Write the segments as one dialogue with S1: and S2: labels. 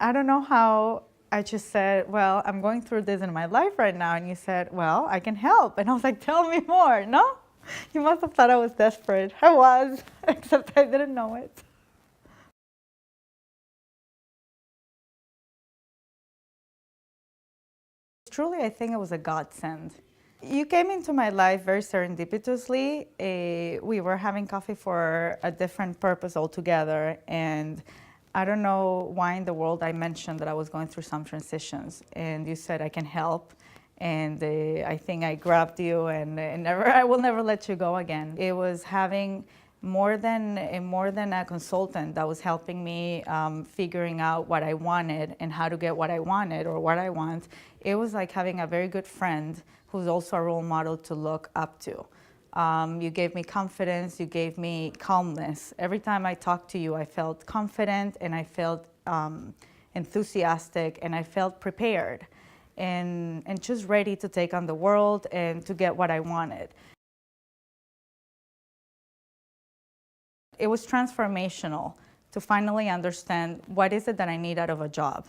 S1: I don't know how I just said, well, I'm going through this in my life right now. And you said, well, I can help. And I was like, tell me more. No? You must have thought I was desperate. I was, except I didn't know it. Truly, I think it was a godsend. You came into my life very serendipitously. We were having coffee for a different purpose altogether, and I don't know why in the world I mentioned that I was going through some transitions, and you said I can help, and I think I grabbed you, and I will never let you go again. It was having more than a consultant that was helping me figuring out what I wanted and how to get what I wanted or what I want. It was like having a very good friend who's also a role model to look up to. You gave me confidence, you gave me calmness. Every time I talked to you, I felt confident and I felt enthusiastic and I felt prepared and just ready to take on the world and to get what I wanted. It was transformational to finally understand what is it that I need out of a job.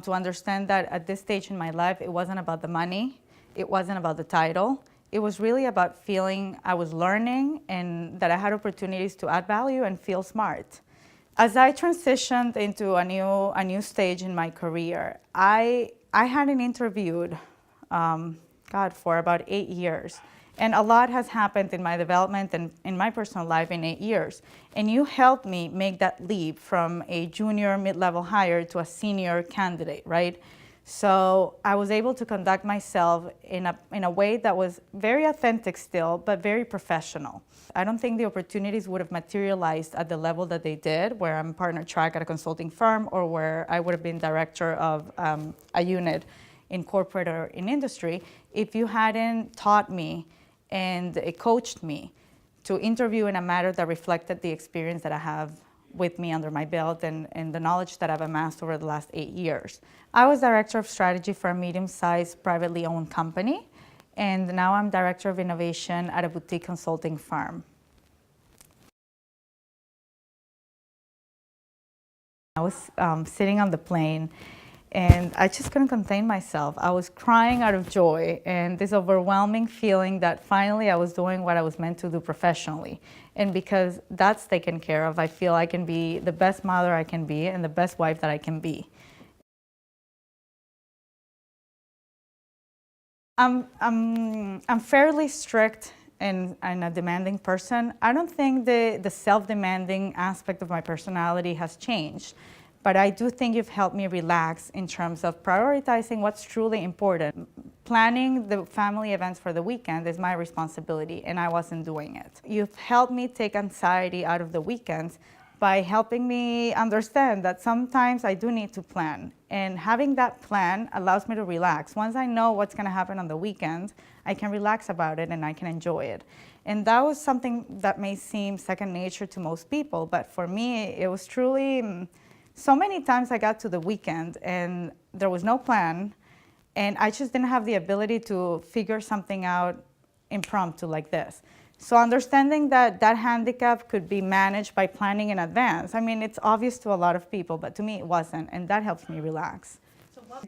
S1: To understand that at this stage in my life, it wasn't about the money, it wasn't about the title. It was really about feeling I was learning and that I had opportunities to add value and feel smart. As I transitioned into a new stage in my career, I hadn't interviewed, for about 8 years. And a lot has happened in my development and in my personal life in 8 years. And you helped me make that leap from a junior mid-level hire to a senior candidate, right? So I was able to conduct myself in a way that was very authentic still, but very professional. I don't think the opportunities would have materialized at the level that they did, where I'm partner track at a consulting firm or where I would have been director of a unit in corporate or in industry, if you hadn't taught me and it coached me to interview in a manner that reflected the experience that I have with me under my belt and the knowledge that I've amassed over the last 8 years. I was director of strategy for a medium-sized privately owned company, and now I'm director of innovation at a boutique consulting firm. I was sitting on the plane and I just couldn't contain myself. I was crying out of joy and this overwhelming feeling that finally I was doing what I was meant to do professionally. And because that's taken care of, I feel I can be the best mother I can be and the best wife that I can be. I'm fairly strict and a demanding person. I don't think the self-demanding aspect of my personality has changed. But I do think you've helped me relax in terms of prioritizing what's truly important. Planning the family events for the weekend is my responsibility, and I wasn't doing it. You've helped me take anxiety out of the weekends by helping me understand that sometimes I do need to plan. And having that plan allows me to relax. Once I know what's going to happen on the weekend, I can relax about it and I can enjoy it. And that was something that may seem second nature to most people, but for me, it was truly... So many times I got to the weekend and there was no plan and I just didn't have the ability to figure something out impromptu like this. So understanding that that handicap could be managed by planning in advance. I mean, it's obvious to a lot of people, but to me it wasn't, and that helps me relax.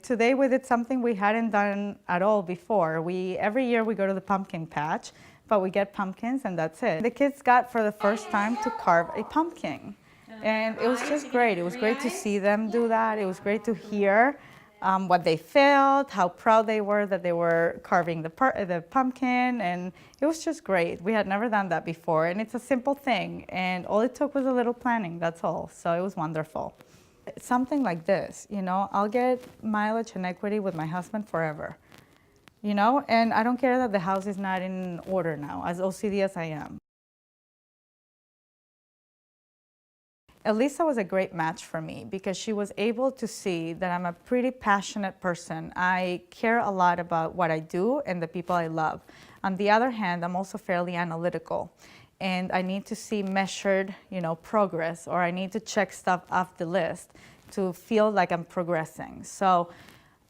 S1: Today we did something we hadn't done at all before. Every year we go to the pumpkin patch, but we get pumpkins and that's it. The kids got for the first time to carve a pumpkin. And it was just great. It was great to see them do that. It was great to hear what they felt, how proud they were that they were carving the pumpkin, and it was just great. We had never done that before, and it's a simple thing, and all it took was a little planning, that's all. So it was wonderful. Something like this, you know, I'll get mileage and equity with my husband forever, you know, and I don't care that the house is not in order now, as OCD as I am. Elisa was a great match for me because she was able to see that I'm a pretty passionate person. I care a lot about what I do and the people I love. On the other hand, I'm also fairly analytical and I need to see measured, progress, or I need to check stuff off the list to feel like I'm progressing. So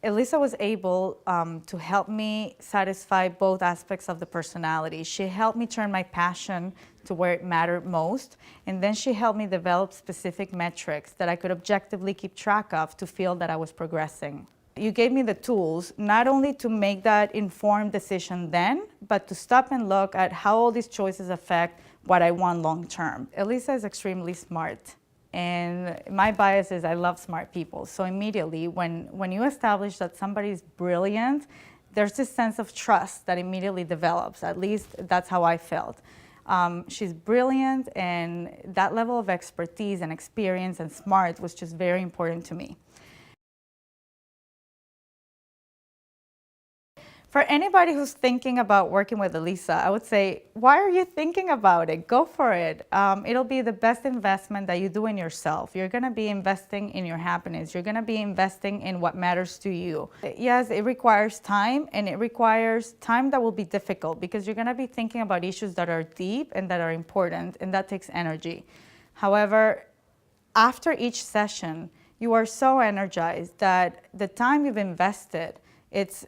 S1: Elisa was able to help me satisfy both aspects of the personality. She helped me turn my passion to where it mattered most, and then she helped me develop specific metrics that I could objectively keep track of to feel that I was progressing. You gave me the tools not only to make that informed decision then, but to stop and look at how all these choices affect what I want long term. Elisa is extremely smart. And my bias is I love smart people. So immediately, when you establish that somebody is brilliant, there's this sense of trust that immediately develops. At least that's how I felt. She's brilliant, and that level of expertise and experience and smart was just very important to me. For anybody who's thinking about working with Elisa, I would say, why are you thinking about it? Go for it. It'll be the best investment that you do in yourself. You're going to be investing in your happiness. You're going to be investing in what matters to you. Yes, it requires time, and it requires time that will be difficult because you're going to be thinking about issues that are deep and that are important, and that takes energy. However, after each session, you are so energized that the time you've invested, it's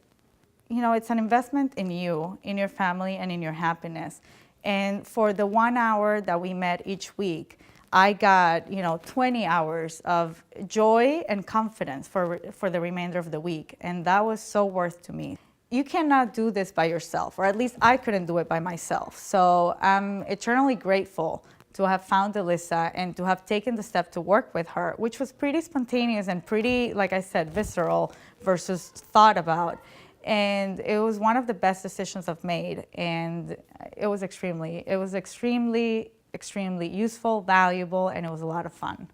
S1: an investment in you, in your family, and in your happiness. And for the 1 hour that we met each week, I got, 20 hours of joy and confidence for the remainder of the week. And that was so worth to me. You cannot do this by yourself, or at least I couldn't do it by myself. So I'm eternally grateful to have found Elisa and to have taken the step to work with her, which was pretty spontaneous and pretty, like I said, visceral versus thought about. And it was one of the best decisions I've made, and it was extremely, extremely useful, valuable, and it was a lot of fun.